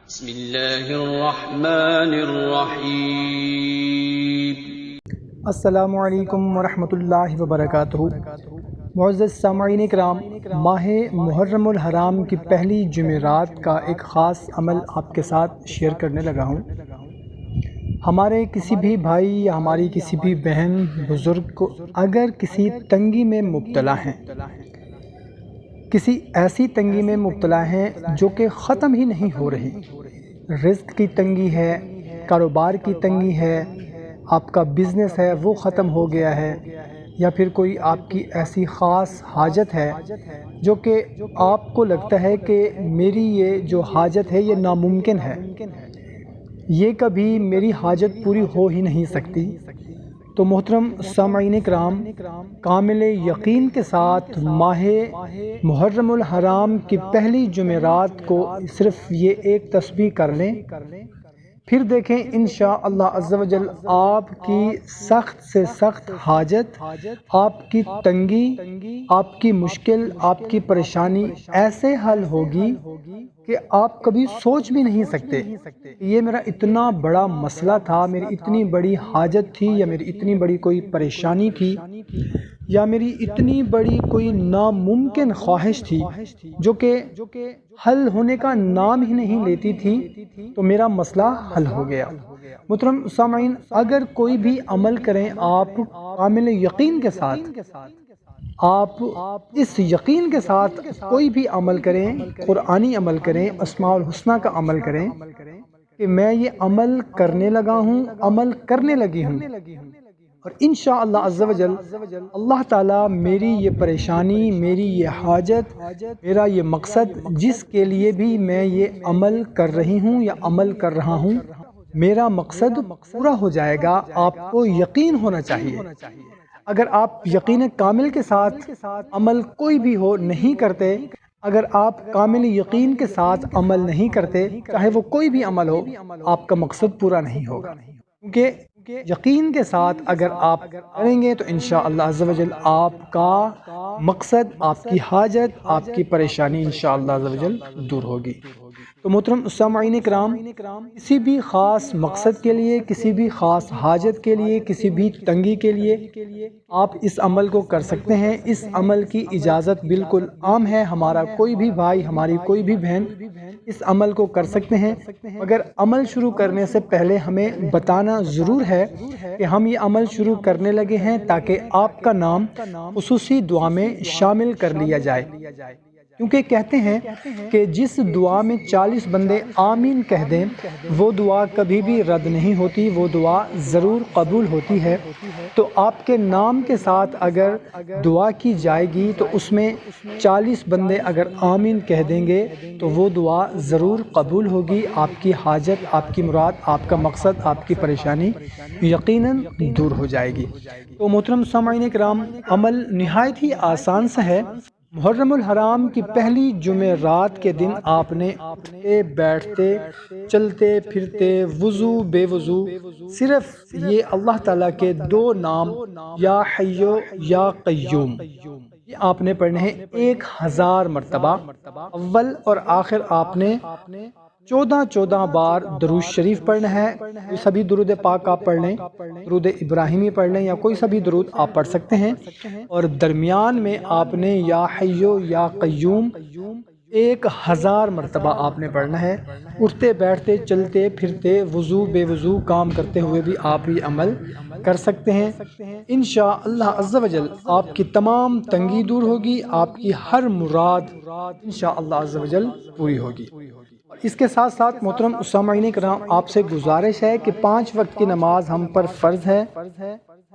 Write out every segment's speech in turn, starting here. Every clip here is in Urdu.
بسم اللہ الرحمن الرحیم۔ السلام علیکم ورحمۃ اللہ وبرکاتہ۔ معزز سامعین کرام، ماہ محرم الحرام کی پہلی جمعرات کا ایک خاص عمل آپ کے ساتھ شیئر کرنے لگا ہوں۔ ہمارے کسی بھی بھائی یا ہماری کسی بھی بہن بزرگ کو اگر کسی تنگی میں مبتلا ہیں، کسی ایسی تنگی میں مبتلا ہیں جو کہ ختم ہی نہیں ہو رہی، رزق کی تنگی ہے، کاروبار کی تنگی ہے، آپ کا بزنس ہے وہ ختم ہو گیا ہے، یا پھر کوئی آپ کی ایسی خاص حاجت ہے جو کہ آپ کو لگتا ہے کہ میری یہ جو حاجت ہے یہ ناممکن ہے، یہ کبھی میری حاجت پوری ہو ہی نہیں سکتی، تو محترم سامعین کرام، کامل یقین کے ساتھ ماہ محرم الحرام کی پہلی جمعرات کو صرف یہ ایک تسبیح کر لیں، پھر دیکھیں انشاءاللہ عز و جل آپ کی سخت سے سخت حاجت، آپ کی تنگی، آپ کی مشکل، آپ کی پریشانی ایسے حل ہوگی کہ آپ کبھی سوچ بھی نہیں سکتے یہ میرا اتنا بڑا مسئلہ تھا، میری اتنی بڑی حاجت تھی، یا میری اتنی بڑی کوئی پریشانی تھی، یا میری اتنی بڑی کوئی ناممکن خواہش تھی جو کہ حل ہونے کا نام ہی نہیں لیتی تھی، تو میرا مسئلہ حل ہو گیا۔ محترم سامعین، اگر کوئی بھی عمل کریں آپ کامل یقین کے ساتھ، آپ اس یقین کے ساتھ کوئی بھی عمل کریں، قرآنی عمل کریں، اسماء الحسنہ کا عمل کریں کہ میں یہ عمل کرنے لگا ہوں، عمل کرنے لگی ہوں، اور انشاءاللہ عز و جل اللہ تعالیٰ میری یہ پریشانی، میری یہ حاجت، میرا یہ مقصد جس کے لیے بھی میں یہ عمل کر رہی ہوں یا عمل کر رہا ہوں، میرا مقصد پورا ہو جائے گا۔ آپ کو یقین ہونا چاہیے۔ اگر آپ یقین کامل کے ساتھ عمل کوئی بھی ہو نہیں کرتے، اگر آپ کامل یقین کے ساتھ عمل نہیں کرتے، چاہے وہ کوئی بھی عمل ہو، آپ کا مقصد پورا نہیں ہوگا، کیونکہ یقین کے ساتھ اگر آپ کریں گے تو انشاءاللہ عز و جل آپ کا مقصد، آپ کی حاجت، آپ کی پریشانی انشاءاللہ عز و جل دور ہوگی۔ تو محترم سامعین کرام، کسی بھی خاص مقصد کے لیے، کسی بھی خاص حاجت کے لیے، کسی بھی تنگی کے لیے آپ اس عمل کو کر سکتے ہیں۔ اس عمل کی اجازت بالکل عام ہے، ہمارا کوئی بھی بھائی، ہماری کوئی بھی بہن اس عمل کو کر سکتے ہیں، مگر عمل شروع کرنے سے پہلے ہمیں بتانا ضرور ہے کہ ہم یہ عمل شروع کرنے لگے ہیں تاکہ آپ کا نام خصوصی دعا میں شامل کر لیا جائے، کیونکہ کہتے ہیں کہ جس دعا میں 40 بندے آمین کہہ دیں وہ دعا کبھی بھی رد نہیں ہوتی، وہ دعا ضرور قبول ہوتی ہے۔ تو آپ کے نام کے ساتھ اگر دعا کی جائے گی تو اس میں 40 بندے اگر آمین کہہ دیں گے تو وہ دعا ضرور قبول ہوگی، آپ کی حاجت، آپ کی مراد، آپ کا مقصد، آپ کی پریشانی یقیناً دور ہو جائے گی۔ تو محترم سامعین کرام، عمل نہایت ہی آسان سا ہے۔ محرم الحرام کی پہلی جمعرات کے دن آپ نے اٹھتے بیٹھتے چلتے پھرتے وضو بے وضو صرف یہ اللہ تعالیٰ کے 2 نام یا حیو یا قیوم یہ آپ نے پڑھنے ہیں 1000 مرتبہ۔ اول اور آخر آپ نے 14 بار درود شریف پڑھنا ہے، کوئی سبھی درود پاک آپ پڑھ لیں، درود ابراہیمی پڑھ لیں، یا کوئی سبھی درود آپ پڑھ سکتے ہیں، اور درمیان میں آپ نے یا حیو یا قیوم 1000 مرتبہ آپ نے پڑھنا ہے۔ اٹھتے بیٹھتے چلتے پھرتے وضو بے وضو کام کرتے ہوئے بھی آپ یہ عمل کر سکتے ہیں۔ انشاءاللہ عز و جل آپ کی تمام تنگی دور ہوگی، آپ کی ہر مراد انشاءاللہ عز و جل پوری ہوگی۔ اس کے ساتھ ساتھ محترم سامعین کرام، آپ سے گزارش ہے کہ 5 وقت کی نماز ہم پر فرض ہے۔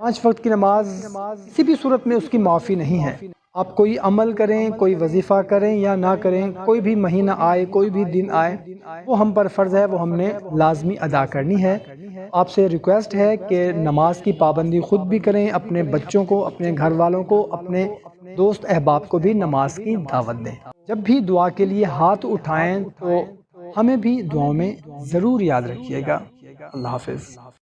5 وقت کی نماز کسی بھی صورت میں اس کی معافی نہیں ہے۔ آپ کوئی عمل کریں، کوئی وظیفہ کریں یا نہ کریں، کوئی بھی مہینہ آئے، کوئی بھی دن آئے، وہ ہم پر فرض ہے، وہ ہم نے لازمی ادا کرنی ہے۔ آپ سے ریکویسٹ ہے کہ نماز کی پابندی خود بھی کریں، اپنے بچوں کو، اپنے گھر والوں کو، اپنے دوست احباب کو بھی نماز کی دعوت دیں۔ جب بھی دعا کے لیے ہاتھ اٹھائیں تو ہمیں بھی دعاؤں میں ضرور یاد رکھیے گا۔ اللہ حافظ۔